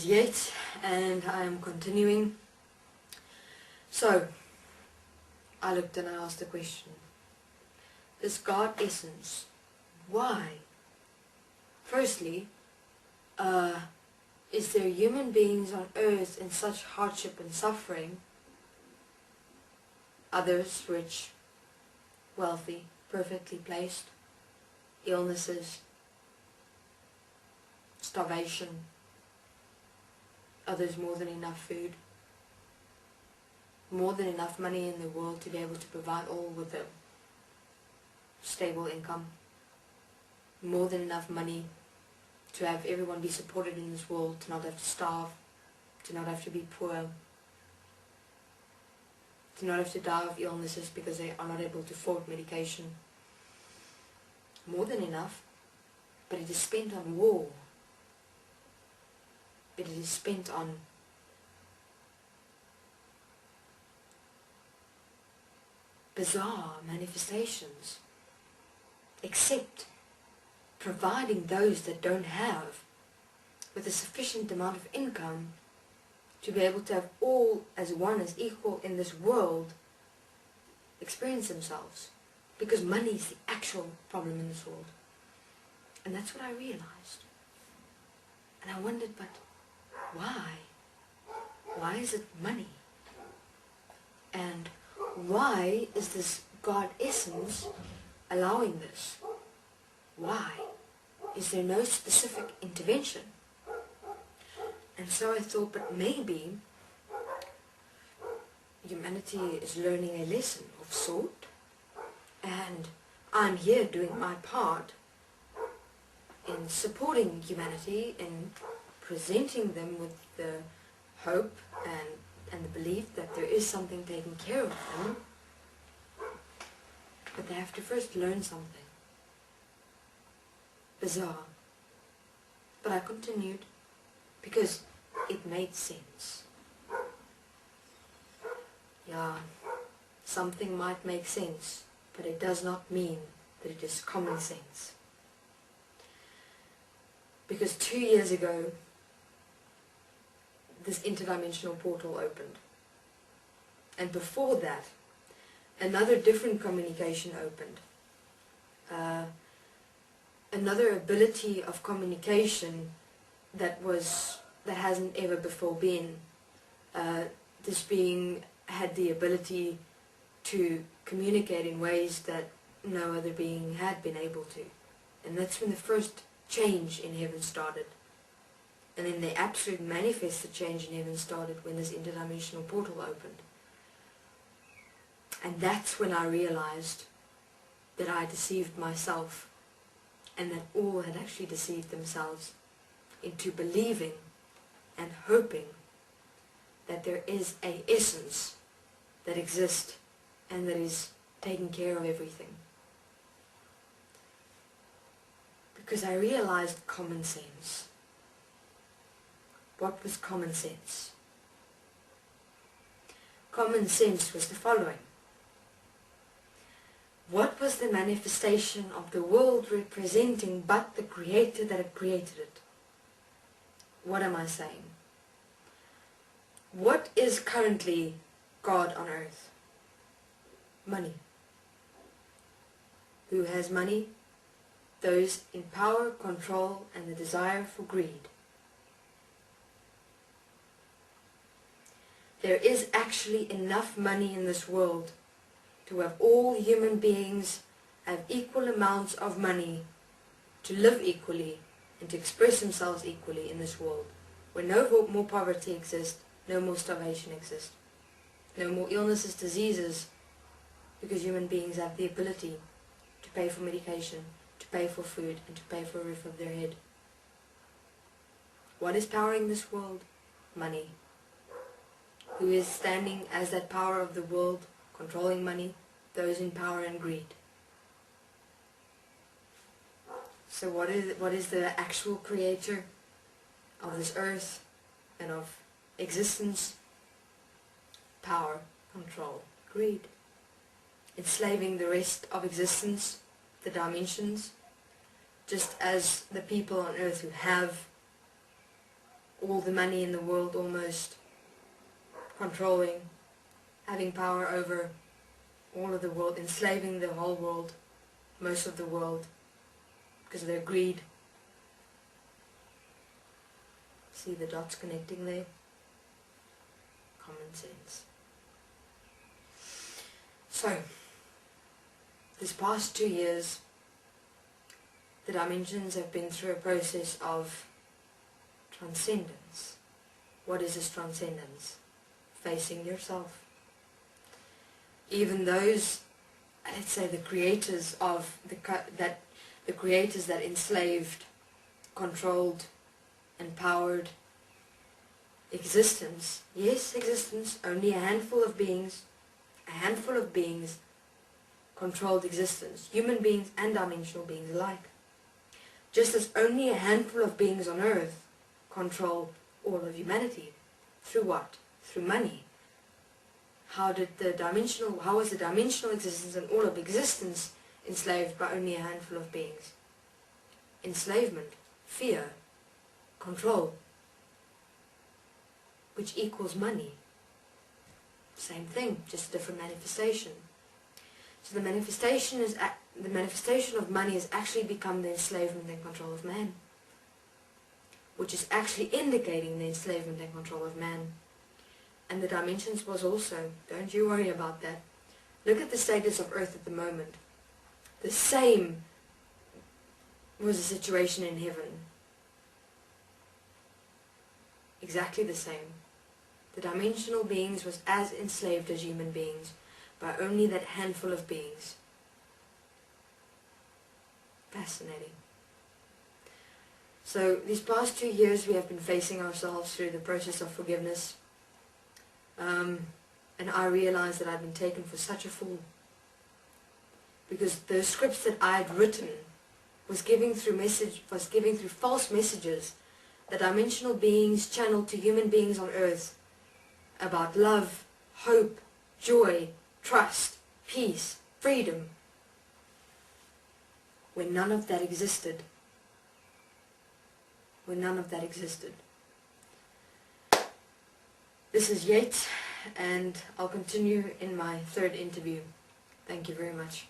28, and I am continuing. So, I looked and I asked the question, this God essence, why? Firstly, is there human beings on earth in such hardship and suffering? Others rich, wealthy, perfectly placed, illnesses, starvation, others more than enough food, more than enough money in the world to be able to provide all with a stable income, more than enough money to have everyone be supported in this world, to not have to starve, to not have to be poor, to not have to die of illnesses because they are not able to afford medication. More than enough, but it is spent on war. It is spent on bizarre manifestations, except providing those that don't have with a sufficient amount of income to be able to have all as one, as equal in this world, experience themselves. Because money is the actual problem in this world. And that's what I realized. And I wondered, but why? Why is it money? And why is this God essence allowing this? Why? Is there no specific intervention? And so I thought, but maybe humanity is learning a lesson of sort, and I'm here doing my part in supporting humanity, in presenting them with the hope and the belief that there is something taking care of them, but they have to first learn something. Bizarre. But I continued because it made sense. Yeah, something might make sense, but it does not mean that it is common sense. Because 2 years ago, this interdimensional portal opened. And before that, another different communication opened. Another ability of communication that hasn't ever before been. This being had the ability to communicate in ways that no other being had been able to. And that's when the first change in heaven started. And then the absolute manifested change in heaven started when this interdimensional portal opened. And that's when I realized that I deceived myself, and that all had actually deceived themselves into believing and hoping that there is a essence that exists and that is taking care of everything. Because I realized common sense. What was common sense? Common sense was the following. What was the manifestation of the world representing but the Creator that had created it? What am I saying? What is currently God on earth? Money. Who has money? Those in power, control, and the desire for greed. There is actually enough money in this world to have all human beings have equal amounts of money to live equally and to express themselves equally in this world, where no more poverty exists, no more starvation exists, no more illnesses, diseases, because human beings have the ability to pay for medication, to pay for food, and to pay for a roof over their head. What is powering this world? Money. Who is standing as that power of the world, controlling money? Those in power and greed. So what is the actual creator of this earth and of existence? Power, control, greed. Enslaving the rest of existence, the dimensions, just as the people on earth who have all the money in the world almost, controlling, having power over all of the world, enslaving the whole world, most of the world, because of their greed. See the dots connecting there? Common sense. So, this past 2 years, the dimensions have been through a process of transcendence. What is this transcendence? Facing yourself. Even those, let's say, the creators of the creators that enslaved, controlled, empowered existence. Yes, existence. Only a handful of beings controlled existence. Human beings and dimensional beings alike. Just as only a handful of beings on earth control all of humanity. Through what? Through money. How was the dimensional existence and all of existence enslaved by only a handful of beings? Enslavement, fear, control, which equals money. Same thing, just a different manifestation. So the manifestation of money has actually become the enslavement and control of man, which is actually indicating the enslavement and control of man. And the dimensions was also, don't you worry about that. Look at the status of earth at the moment. The same was the situation in heaven. Exactly the same. The dimensional beings was as enslaved as human beings by only that handful of beings. Fascinating. So these past 2 years we have been facing ourselves through the process of forgiveness. And I realized that I'd been taken for such a fool. Because the scripts that I had written was giving through false messages that dimensional beings channeled to human beings on earth about love, hope, joy, trust, peace, freedom, when none of that existed. When none of that existed. This is Yates, and I'll continue in my third interview. Thank you very much.